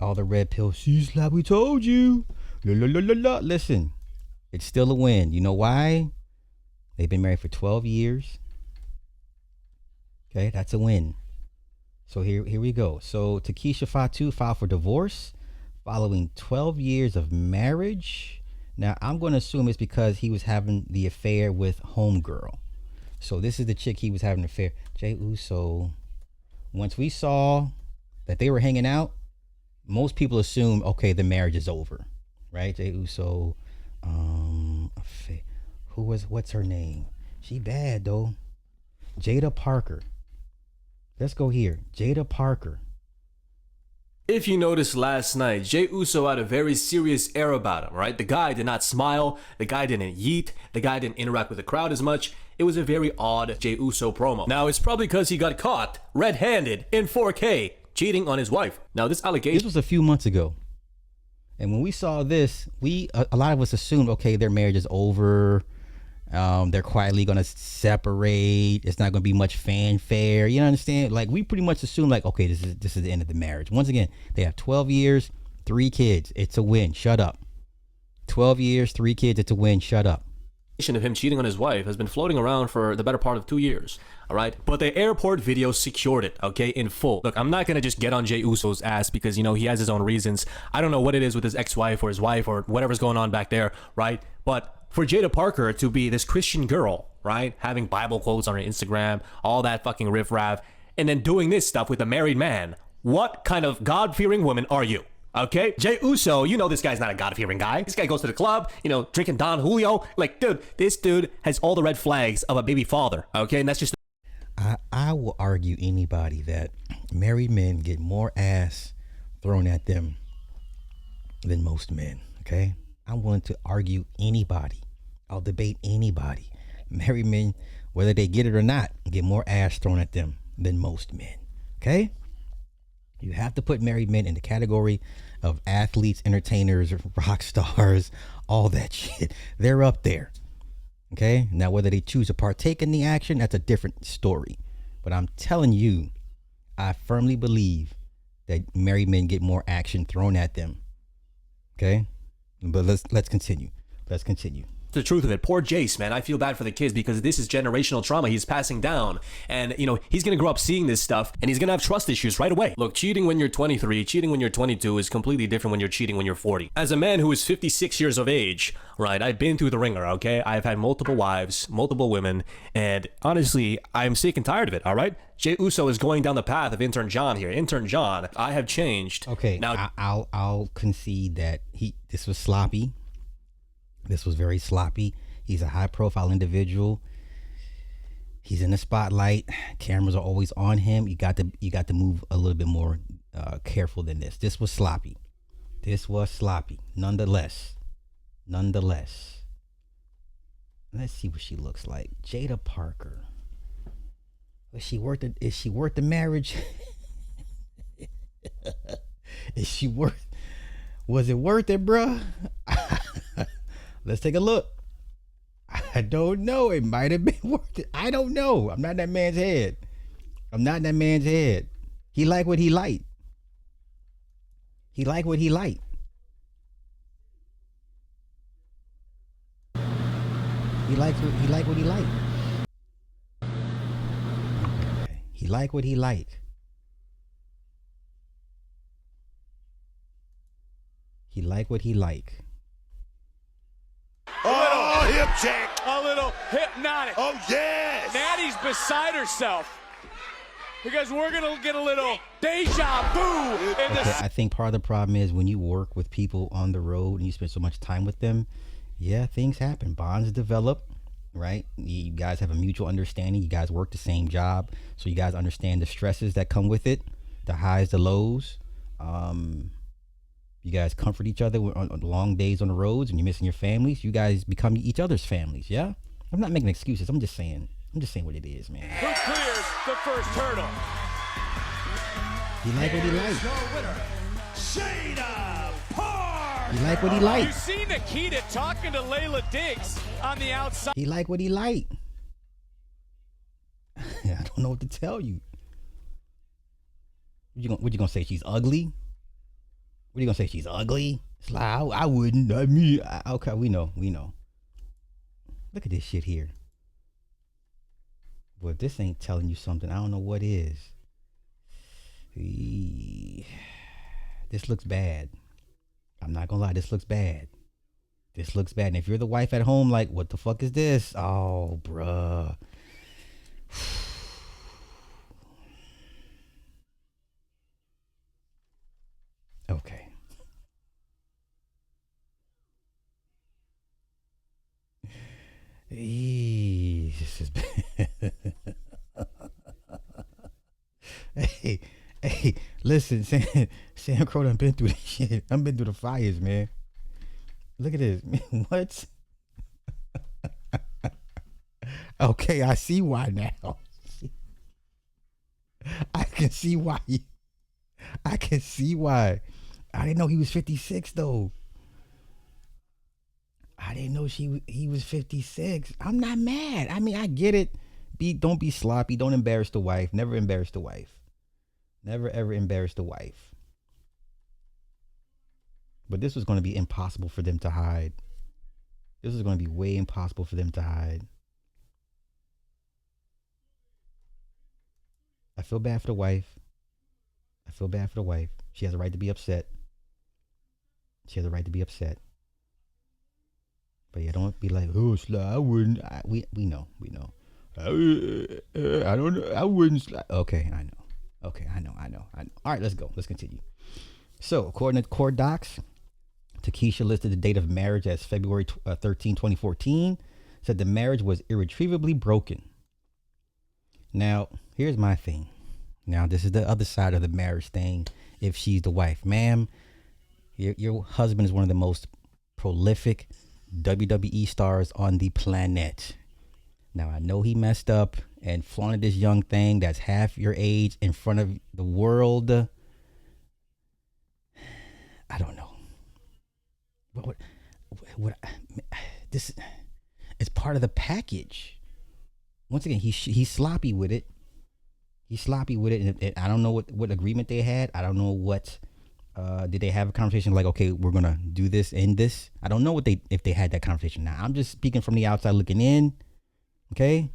All the red pills. She's like we told you. La, la, la, la, la. Listen, it's still a win. You know why? They've been married for 12 years. Okay, that's a win. So here we go. So Takesha Fatu filed for divorce following 12 years of marriage. Now I'm going to assume it's because he was having the affair with Homegirl. So this is the chick he was having an affair. Jey Uso. Once we saw that they were hanging out, most people assume, okay, the marriage is over, right? Jey Uso, what's her name? She bad though. Jaida Parker. Let's go here. Jaida Parker. If you noticed last night, Jey Uso had a very serious air about him, right? The guy did not smile, the guy didn't yeet, the guy didn't interact with the crowd as much. It was a very odd Jey Uso promo. Now, it's probably because he got caught red-handed in 4K cheating on his wife. Now, this allegation... This was a few months ago. And when we saw this, a lot of us assumed, okay, their marriage is over. They're quietly gonna separate. It's not gonna be much fanfare. You understand? Like we pretty much assume, like, okay, this is the end of the marriage. Once again, they have 12 years, 3 kids. It's a win. Shut up. 12 years, 3 kids. It's a win. Shut up. Of him cheating on his wife has been floating around for the better part of 2 years. All right, but the airport video secured it, okay, in full. Look, I'm not gonna just get on Jey Uso's ass because, you know, he has his own reasons. I don't know what it is with his ex-wife or his wife or whatever's going on back there, right? But for Jaida Parker to be this Christian girl, right, having Bible quotes on her Instagram, all that fucking riffraff, and then doing this stuff with a married man, what kind of God-fearing woman are you? Okay, Jey Uso, you know this guy's not a God-fearing guy. This guy goes to the club, you know, drinking Don Julio. Like, dude, this dude has all the red flags of a baby father, okay? And that's just... I will argue anybody that married men get more ass thrown at them than most men, okay? I'm willing to argue anybody. I'll debate anybody. Married men, whether they get it or not, get more ass thrown at them than most men, okay? You have to put married men in the category of athletes, entertainers, rock stars, all that shit. They're up there. Okay? Now, whether they choose to partake in the action, that's a different story. But I'm telling you, I firmly believe that married men get more action thrown at them. Okay? But let's continue. Let's continue. The truth of it. Poor Jace, man. I feel bad for the kids because this is generational trauma he's passing down. And, you know, he's going to grow up seeing this stuff and he's going to have trust issues right away. Look, cheating when you're 23, cheating when you're 22 is completely different when you're cheating when you're 40. As a man who is 56 years of age, right, I've been through the ringer, okay? I've had multiple wives, multiple women, and honestly, I'm sick and tired of it, all right? Jey Uso is going down the path of Intern John here. Intern John, I have changed. Okay, now I'll concede that this was sloppy. This was very sloppy. He's a high-profile individual. He's in the spotlight. Cameras are always on him. You got to move a little bit more careful than this. This was sloppy. This was sloppy. Nonetheless. Let's see what she looks like. Jaida Parker. Is she worth the marriage? Was it worth it, bruh? Let's take a look. I don't know. It might have been worth it. I don't know. I'm not in that man's head. He liked what he liked. He liked what he liked. He liked what he liked. Okay. He liked what he liked. He liked what he liked. Oh, hip check. A little hypnotic. Oh, yes. Natty's beside herself because we're going to get a little deja vu in this. I think part of the problem is when you work with people on the road and you spend so much time with them, yeah, things happen. Bonds develop, right? You guys have a mutual understanding. You guys work the same job, so you guys understand the stresses that come with it, the highs, the lows. You guys comfort each other on long days on the roads, and you're missing your families. You guys become each other's families. Yeah, I'm not making excuses. I'm just saying what it is, man. Who clears the first hurdle? He liked what he liked. Jaida Parker. He liked what he liked. You see Nikita talking to Layla Diggs on the outside. He liked what he liked. I don't know what to tell you. What you gonna say? She's ugly? What are you gonna say? She's ugly? It's like I wouldn't. I mean, okay, we know. Look at this shit here. Well, if this ain't telling you something, I don't know what is. This looks bad. I'm not gonna lie, this looks bad. This looks bad. And if you're the wife at home, like, what the fuck is this? Oh, bruh. Okay. This is bad. Hey, listen, Sam Crow done been through this shit. I've been through the fires, man. Look at this. What? Okay, I see why now. I can see why. I can see why. I didn't know he was 56 though. I didn't know he was 56. I'm not mad. I mean, I get it. Don't be sloppy. Don't embarrass the wife. Never embarrass the wife. Never ever embarrass the wife. But this was going to be impossible for them to hide. This is going to be way impossible for them to hide. I feel bad for the wife. She has a right to be upset. But yeah, don't be like, oh, I wouldn't. We know. I don't know. I wouldn't. Okay, I know. All right, let's go. Let's continue. So, according to court docs, Takesha listed the date of marriage as February 13, 2014. Said the marriage was irretrievably broken. Now, here's my thing. Now, this is the other side of the marriage thing. If she's the wife, ma'am, your husband is one of the most prolific WWE stars on the planet. Now, I know he messed up and flaunted this young thing that's half your age in front of the world. I don't know. What this is part of the package. Once again, he's sloppy with it. And I don't know what agreement they had. I don't know what did they have a conversation like, okay, we're gonna do this and this. I don't know if they had that conversation. Now I'm just speaking from the outside looking in. Okay.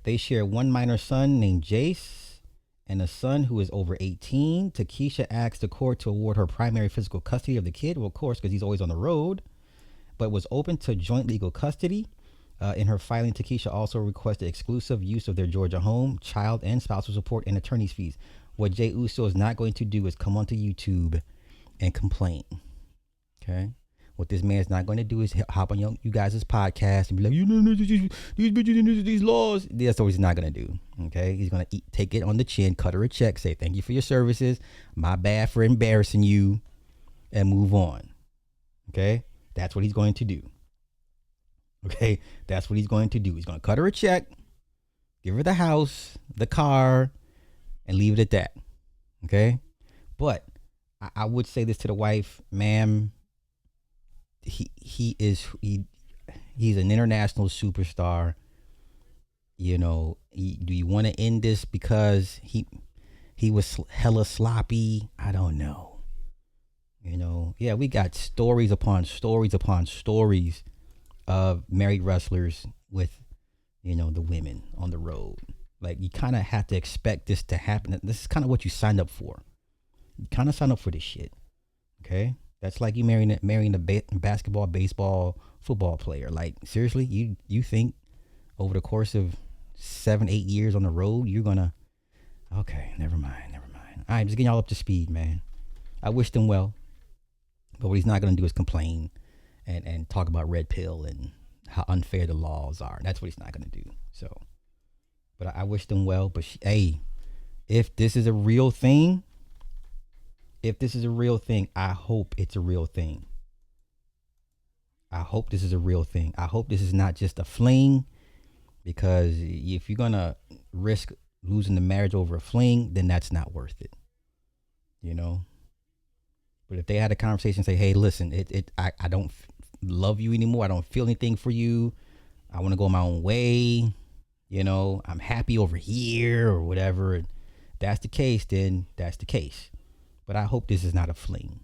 They share one minor son named Jace and a son who is over 18. Takesha asked the court to award her primary physical custody of the kid. Well, of course, because he's always on the road, but was open to joint legal custody. In her filing, Takesha also requested exclusive use of their Georgia home, child and spousal support, and attorney's fees. What Jey Uso is not going to do is come onto YouTube and complain. Okay? What this man's not going to do is hop on you guys' podcast and be like, you know, these bitches, these laws. That's what he's not going to do. Okay? He's going to take it on the chin, cut her a check, say thank you for your services, my bad for embarrassing you, and move on. Okay? That's what he's going to do. Okay, that's what he's going to do. He's going to cut her a check, give her the house, the car, and leave it at that. Okay, but I would say this to the wife, ma'am. He's an international superstar. You know, do you want to end this because he was hella sloppy? I don't know. You know, yeah, we got stories upon stories upon stories of married wrestlers with, you know, the women on the road. Like, you kind of have to expect this to happen. This is kind of what you signed up for. You kind of signed up for this shit. Okay? That's like you marrying a basketball, baseball, football player. Like, seriously, you think over the course of 7-8 years on the road, you're gonna, okay, never mind. All right, just getting y'all up to speed, man. I wish them well, but what he's not gonna do is complain and talk about red pill and how unfair the laws are. That's what he's not going to do. So, but I wish them well. But hey, if this is a real thing, I hope it's a real thing. I hope this is a real thing. I hope this is not just a fling, because if you're going to risk losing the marriage over a fling, then that's not worth it. You know? But if they had a conversation, say, hey, listen, I don't love you anymore. I don't feel anything for you. I want to go my own way. You know, I'm happy over here or whatever. If that's the case, then that's the case. But I hope this is not a fling.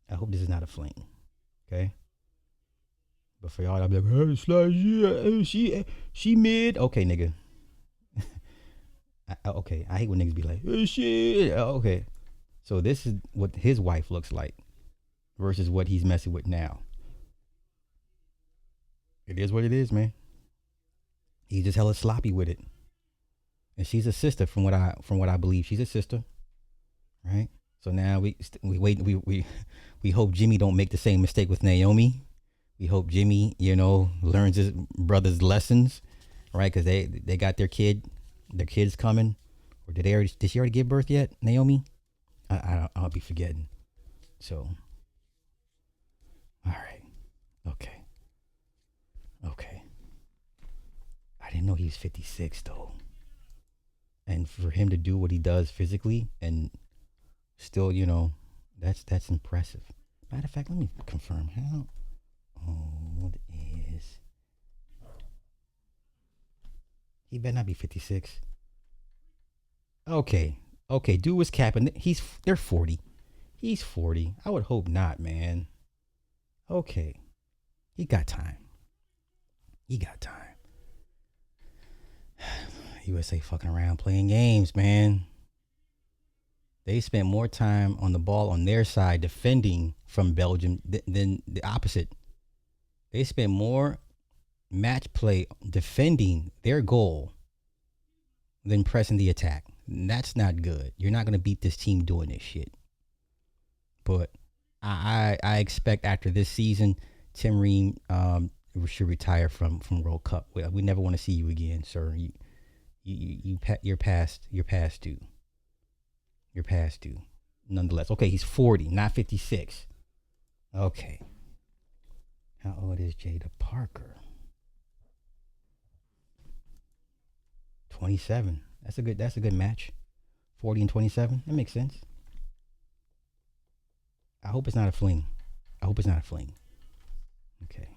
I hope this is not a fling. Okay? But for y'all, I'll be like, hey, Slash, yeah, she mid. Okay, nigga. Okay, I hate when niggas be like, hey, shit. Okay. So this is what his wife looks like versus what he's messing with now. It is what it is, man. He's just hella sloppy with it. And she's a sister from what I believe. She's a sister. Right? So now we wait, we hope Jimmy don't make the same mistake with Naomi. We hope Jimmy, learns his brother's lessons, right? Because they got their kids coming. Or did she already give birth yet, Naomi? I'll be forgetting. So, all right, okay. I didn't know he was 56 though, and for him to do what he does physically and still, that's impressive. Matter of fact, let me confirm how old is he? Better not be 56. Okay, dude was capping. They're 40. He's 40. I would hope not, man. Okay, he got time. USA fucking around playing games, man. They spent more time on the ball on their side defending from Belgium than the opposite. They spent more match play defending their goal than pressing the attack. And that's not good. You're not going to beat this team doing this shit. But I expect after this season, Tim Ream should retire from World Cup. We never want to see you again, sir. You're past due. You're past due. Nonetheless. Okay, he's 40, not 56. Okay. How old is Jaida Parker? 27. That's a good match. 40 and 27. That makes sense. I hope it's not a fling. Okay.